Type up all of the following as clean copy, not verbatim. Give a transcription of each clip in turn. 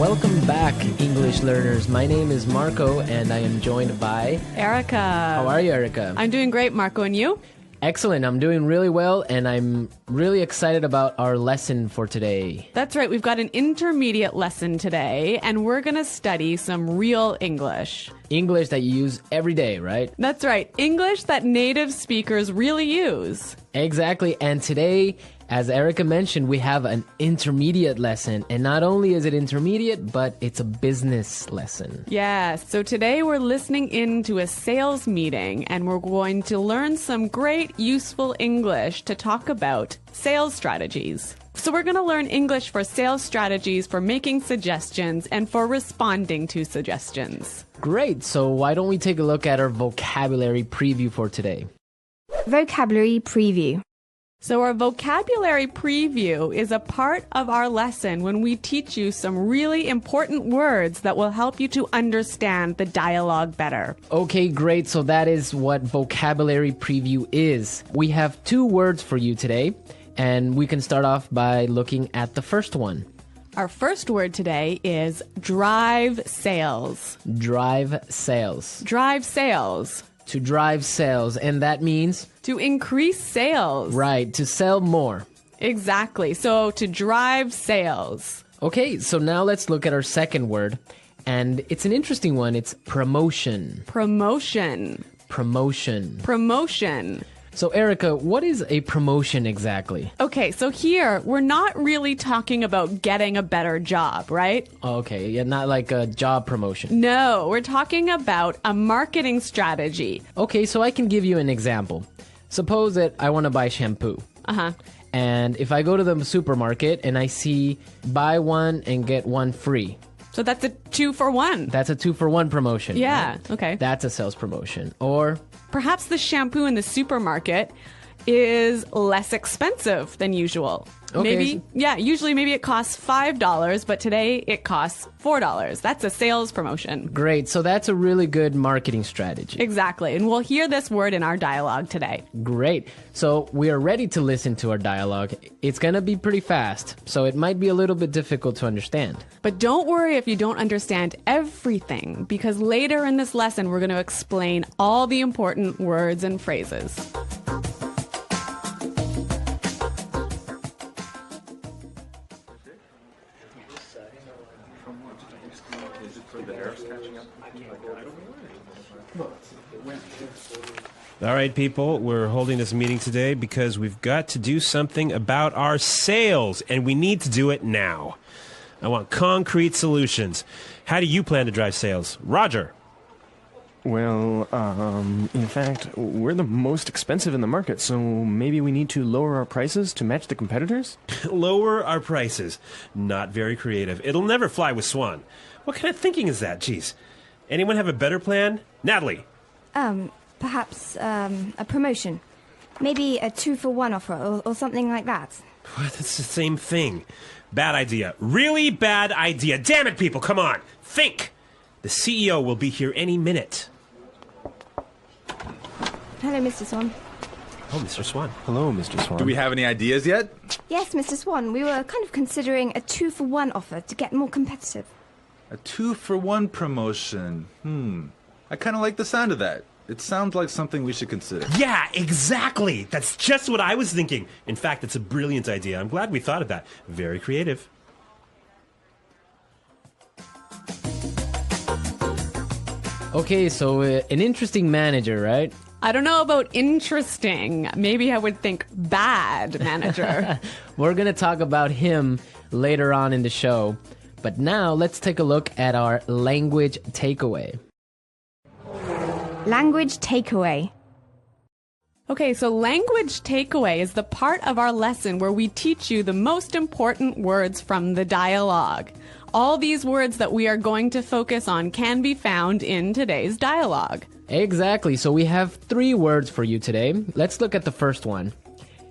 Welcome back, English learners. My name is Marco, and I am joined by Erica. How are you, Erica? I'm doing great, Marco, and you? Excellent. I'm doing really well, and I'm really excited about our lesson for today. That's right. We've got an intermediate lesson today, and we're going to study some real English. English that you use every day, right? That's right. English that native speakers really use. Exactly. And today, as Erica mentioned, we have an intermediate lesson. And not only is it intermediate, but it's a business lesson. Yes. So today we're listening in to a sales meeting, and we're going to learn some great, useful English to talk about sales strategies. So we're going to learn English for sales strategies, for making suggestions, and for responding to suggestions. Great. So why don't we take a look at our vocabulary preview for today? Vocabulary preview. So our vocabulary preview is a part of our lesson when we teach you some really important words that will help you to understand the dialogue better. Okay, great. So that is what vocabulary preview is. We have 2 words for you today, and we can start off by looking at the first one. Our first word today is drive sales. Drive sales. Drive sales. To drive sales, and that means? To increase sales. Right, to sell more. Exactly. So to drive sales. Okay, so now let's look at our second word, and it's an interesting one. It's promotion. Promotion. Promotion. Promotion. So, Erica, what is a promotion exactly? Okay, so here we're not really talking about getting a better job, right? Okay, yeah, not like a job promotion. No, we're talking about a marketing strategy. Okay, so I can give you an example. Suppose that I want to buy shampoo. Uh-huh. And if I go to the supermarket and I see buy one and get one free. So that's a 2-for-1. That's a 2-for-1 promotion. Yeah, right? okay. That's a sales promotion. Or perhaps the shampoo in the supermarket is less expensive than usual. Okay. Usually maybe it costs $5, but today it costs $4. That's a sales promotion. great, so that's a really good marketing strategy. Exactly, and we'll hear this word in our dialogue today. Great. So we are ready to listen to our dialogue. It's going to be pretty fast, so it might be a little bit difficult to understand. But don't worry if you don't understand everything, because later in this lesson we're going to explain all the important words and phrases. All right, people, we're holding this meeting today because we've got to do something about our sales, and we need to do it now. I want concrete solutions. How do you plan to drive sales? Roger. Well, in fact, we're the most expensive in the market, so maybe we need to lower our prices to match the competitors? Lower our prices. Not very creative. It'll never fly with Swan. What kind of thinking is that? Jeez. Anyone have a better plan? Natalie. Perhaps a promotion. Maybe a 2-for-1 offer or something like that. What? That's the same thing. Bad idea. Really bad idea. Damn it, people, come on. Think. The CEO will be here any minute. Hello, Mr. Swan. Oh, Mr. Swan. Hello, Mr. Swan. Do we have any ideas yet? Yes, Mr. Swan. We were kind of considering a 2-for-1 offer to get more competitive. A 2-for-1 promotion. I kind of like the sound of that. It sounds like something we should consider. Yeah, exactly. That's just what I was thinking. In fact, it's a brilliant idea. I'm glad we thought of that. Very creative. Okay, so an interesting manager, right? I don't know about interesting. Maybe I would think bad manager. We're going to talk about him later on in the show. But now let's take a look at our language takeaway. Language takeaway. Okay, so language takeaway is the part of our lesson where we teach you the most important words from the dialogue. All these words that we are going to focus on can be found in today's dialogue. Exactly. So we have 3 words for you today. Let's look at the first one.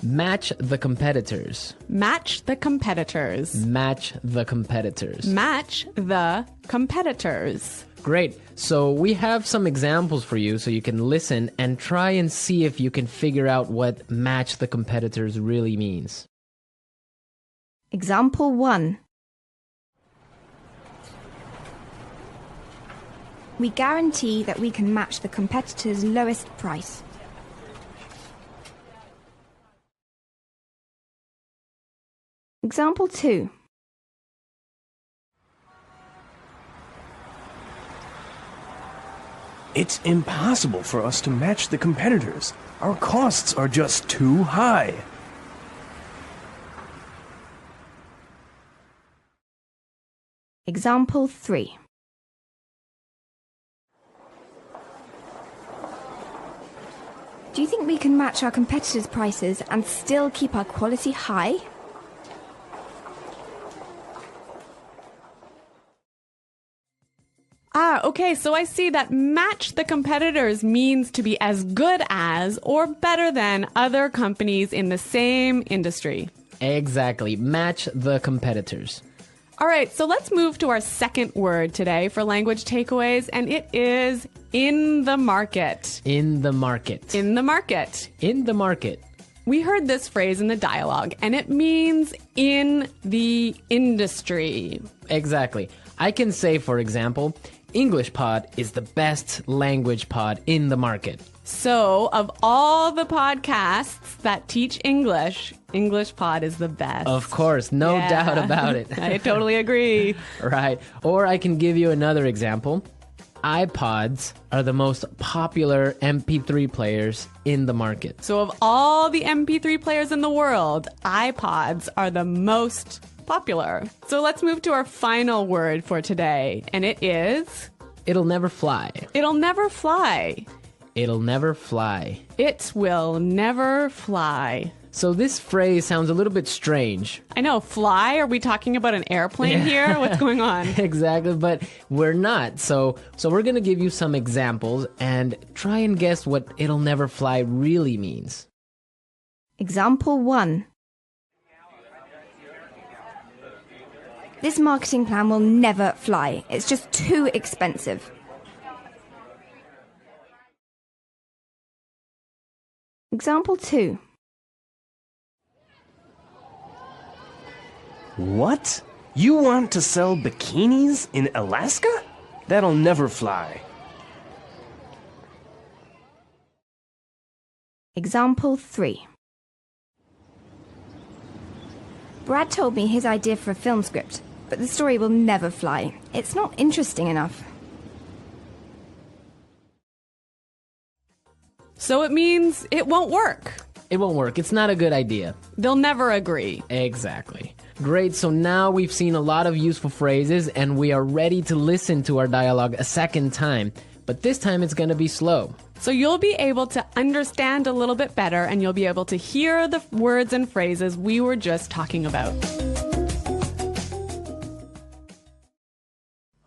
Match the competitors. Match the competitors. Match the competitors. Match the competitors. Great. So we have some examples for you so you can listen and try and see if you can figure out what match the competitors really means. Example 1. We guarantee that we can match the competitor's lowest price. Example 2. It's impossible for us to match the competitors. Our costs are just too high. Example 3. Do you think we can match our competitors' prices and still keep our quality high? Okay, so I see that match the competitors means to be as good as or better than other companies in the same industry. Exactly. Match the competitors. All right, so let's move to our second word today for language takeaways, and it is in the market. In the market. In the market. In the market. We heard this phrase in the dialogue, and it means in the industry. Exactly. I can say, for example, English Pod is the best language pod in the market. So, of all the podcasts that teach English, English Pod is the best. Of course, no Yeah. doubt about it. I totally agree. Right. Or I can give you another example. iPods are the most popular MP3 players in the market. So, of all the MP3 players in the world, iPods are the most popular. So, let's move to our final word for today, and it is It'll never fly. it'll never fly. It'll never fly. It will never fly. So this phrase sounds a little bit strange. I know, fly? Are we talking about an airplane here? What's going on? Exactly, but we're not. So we're going to give you some examples and try and guess what it'll never fly really means. Example 1. This marketing plan will never fly. It's just too expensive. Example 2. What? You want to sell bikinis in Alaska? That'll never fly. Example 3. Brad told me his idea for a film script, but the story will never fly. It's not interesting enough. So it means it won't work. It won't work. It's not a good idea. They'll never agree. Exactly. Great, so now we've seen a lot of useful phrases and we are ready to listen to our dialogue a second time. But this time it's going to be slow. So you'll be able to understand a little bit better and you'll be able to hear the words and phrases we were just talking about.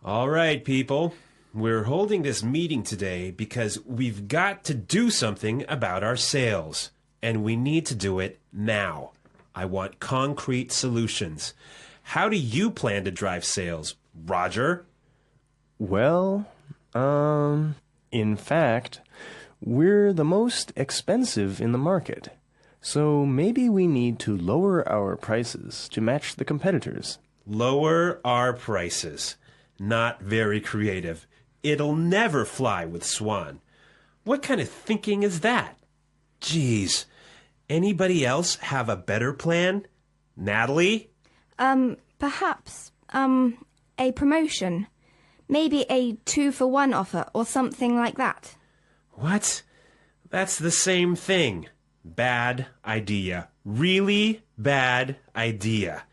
All right, people. We're holding this meeting today because we've got to do something about our sales. And we need to do it now. I want concrete solutions. How do you plan to drive sales, Roger? Well, in fact, we're the most expensive in the market. So maybe we need to lower our prices to match the competitors. Lower our prices. Not very creative. It'll never fly with Swan. What kind of thinking is that? Geez. Anybody else have a better plan? Natalie? Perhaps, a promotion. Maybe a 2-for-1 offer or something like that. What? That's the same thing. Bad idea. Really bad idea.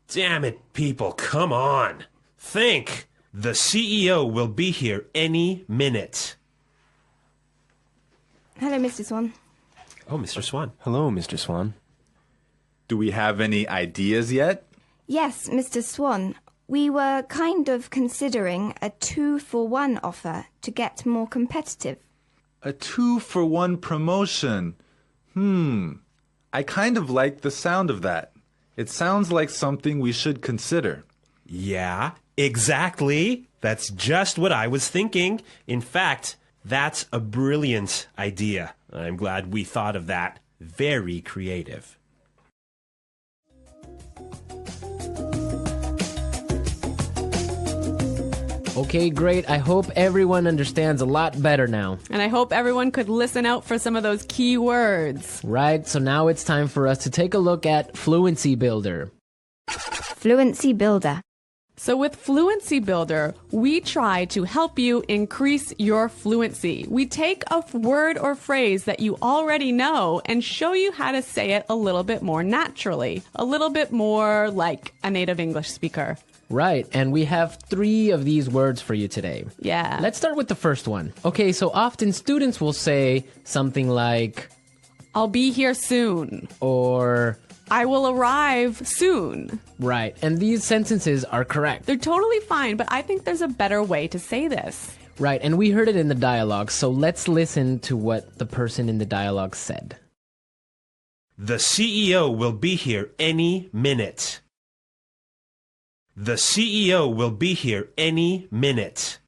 Damn it, people, come on. Think. The CEO will be here any minute. Hello, Mr. Swan. Oh, Mr. Swan. Hello, Mr. Swan. Do we have any ideas yet? Yes, Mr. Swan. We were kind of considering a 2-for-1 offer to get more competitive. A 2-for-1 promotion. I kind of like the sound of that. It sounds like something we should consider. Yeah, exactly. That's just what I was thinking. In fact, that's a brilliant idea. I'm glad we thought of that. Very creative. Okay, great. I hope everyone understands a lot better now. And I hope everyone could listen out for some of those key words. Right, so now it's time for us to take a look at Fluency Builder. Fluency Builder. So with Fluency Builder, we try to help you increase your fluency. We take a word or phrase that you already know and show you how to say it a little bit more naturally, a little bit more like a native English speaker. Right, and we have 3 of these words for you today. Yeah. Let's start with the first one. Okay, so often students will say something like, I'll be here soon. or, I will arrive soon. right, and these sentences are correct. They're totally fine, but I think there's a better way to say this. Right, and we heard it in the dialogue, so let's listen to what the person in the dialogue said. The CEO will be here any minute. The CEO will be here any minute.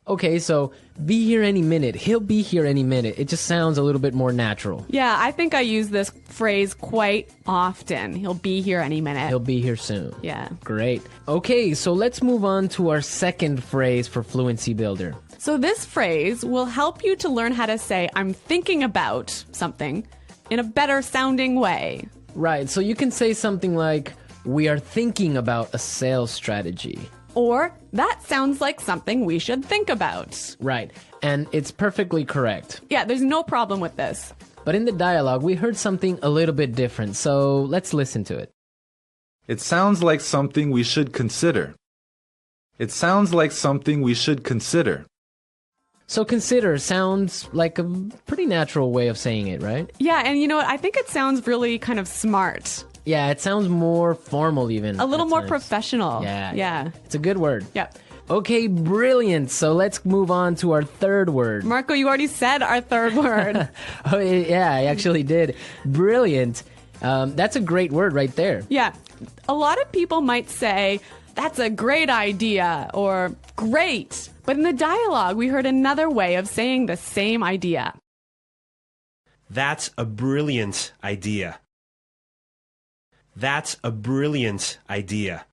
Okay, so be here any minute. He'll be here any minute. It just sounds a little bit more natural. Yeah, I think I use this phrase quite often. He'll be here any minute. He'll be here soon. Yeah. Great. Okay, so let's move on to our second phrase for Fluency Builder. So this phrase will help you to learn how to say I'm thinking about something in a better sounding way. Right, so you can say something like, we are thinking about a sales strategy. Or that sounds like something we should think about. Right, and it's perfectly correct. Yeah, there's no problem with this. But in the dialogue, we heard something a little bit different, so let's listen to it. It sounds like something we should consider. It sounds like something we should consider. So consider sounds like a pretty natural way of saying it, right? Yeah, and you know what? I think it sounds really kind of smart. Yeah, it sounds more formal even. A little at more times. professional. Yeah. Yeah. It's a good word. Yeah. Okay, brilliant. So let's move on to our third word. Marco, you already said our third word. Oh, yeah, I actually did. Brilliant. That's a great word right there. Yeah. A lot of people might say, that's a great idea or great. But in the dialogue, we heard another way of saying the same idea. That's a brilliant idea. That's a brilliant idea.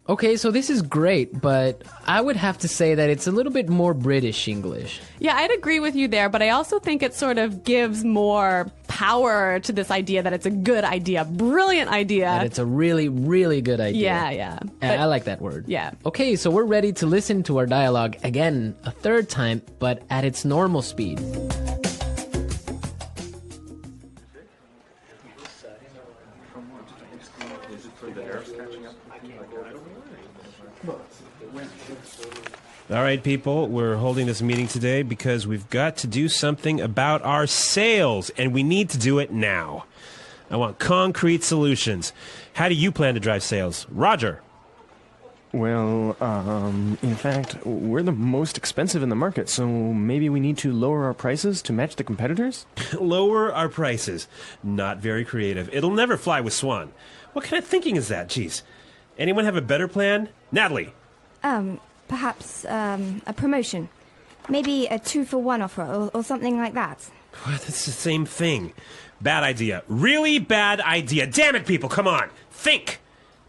Okay, so this is great, but I would have to say that it's a little bit more British English. Yeah, I'd agree with you there, but I also think it sort of gives more power to this idea that it's a good idea, brilliant idea. That it's a really, really good idea. Yeah. I like that word. Yeah. Okay, so we're ready to listen to our dialogue again a third time, but at its normal speed. All right, people, we're holding this meeting today because we've got to do something about our sales, and we need to do it now. I want concrete solutions. How do you plan to drive sales? Roger. Well, in fact, we're the most expensive in the market, so maybe we need to lower our prices to match the competitors? Lower our prices. Not very creative. It'll never fly with Swan. What kind of thinking is that? Jeez. Anyone have a better plan? Natalie. Perhaps a promotion. Maybe a 2-for-1 offer or something like that. What? That's the same thing. Bad idea. Really bad idea. Damn it, people, come on. Think.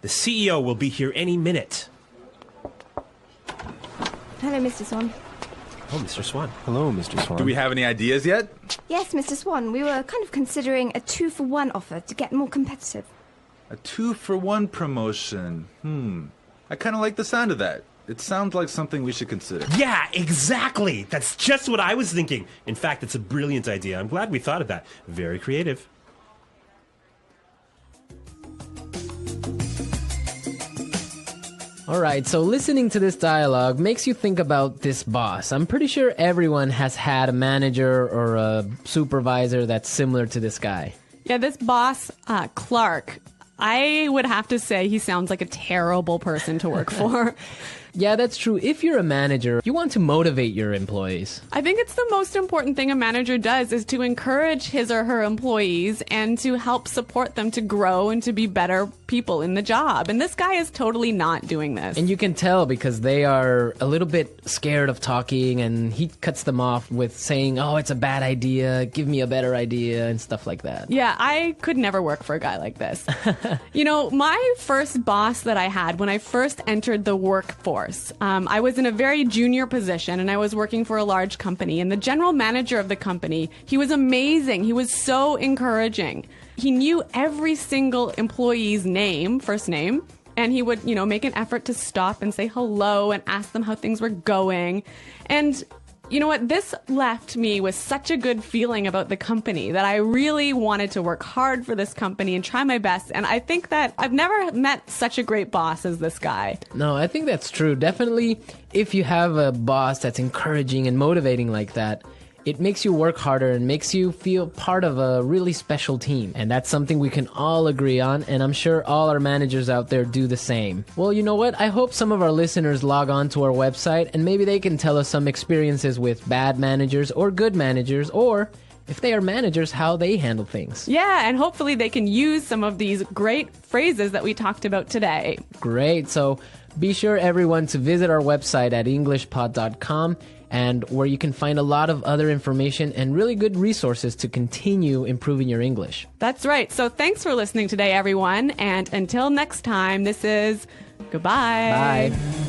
The CEO will be here any minute. Hello, Mr. Swan. Oh, Mr. Swan. Hello, Mr. Swan. Do we have any ideas yet? Yes, Mr. Swan, we were kind of considering a 2-for-1 offer to get more competitive. A 2-for-1 promotion. I kind of like the sound of that. It sounds like something we should consider. Yeah, exactly. That's just what I was thinking. In fact, it's a brilliant idea. I'm glad we thought of that. Very creative. All right, so listening to this dialogue makes you think about this boss. I'm pretty sure everyone has had a manager or a supervisor that's similar to this guy. Yeah, this boss, Clark, I would have to say he sounds like a terrible person to work for. Yeah, that's true. If you're a manager, you want to motivate your employees. I think it's the most important thing a manager does is to encourage his or her employees and to help support them to grow and to be better people in the job. And this guy is totally not doing this. And you can tell because they are a little bit scared of talking, and he cuts them off with saying, oh, it's a bad idea, give me a better idea, and stuff like that. Yeah, I could never work for a guy like this. You know, my first boss that I had when I first entered the workforce, I was in a very junior position and I was working for a large company. And the general manager of the company, he was amazing. He was so encouraging. He knew every single employee's name, first name, and he would, you know, make an effort to stop and say hello and ask them how things were going. And you know what? This left me with such a good feeling about the company that I really wanted to work hard for this company and try my best. And I think that I've never met such a great boss as this guy. No, I think that's true. Definitely, if you have a boss that's encouraging and motivating like that, it makes you work harder and makes you feel part of a really special team. And that's something we can all agree on, and I'm sure all our managers out there do the same. Well, you know what? I hope some of our listeners log on to our website and maybe they can tell us some experiences with bad managers or good managers, or if they are managers, how they handle things. Yeah, and hopefully they can use some of these great phrases that we talked about today. Great. So be sure, everyone, to visit our website at englishpod.com, and where you can find a lot of other information and really good resources to continue improving your English. That's right. So thanks for listening today, everyone. And until next time, this is goodbye. Bye.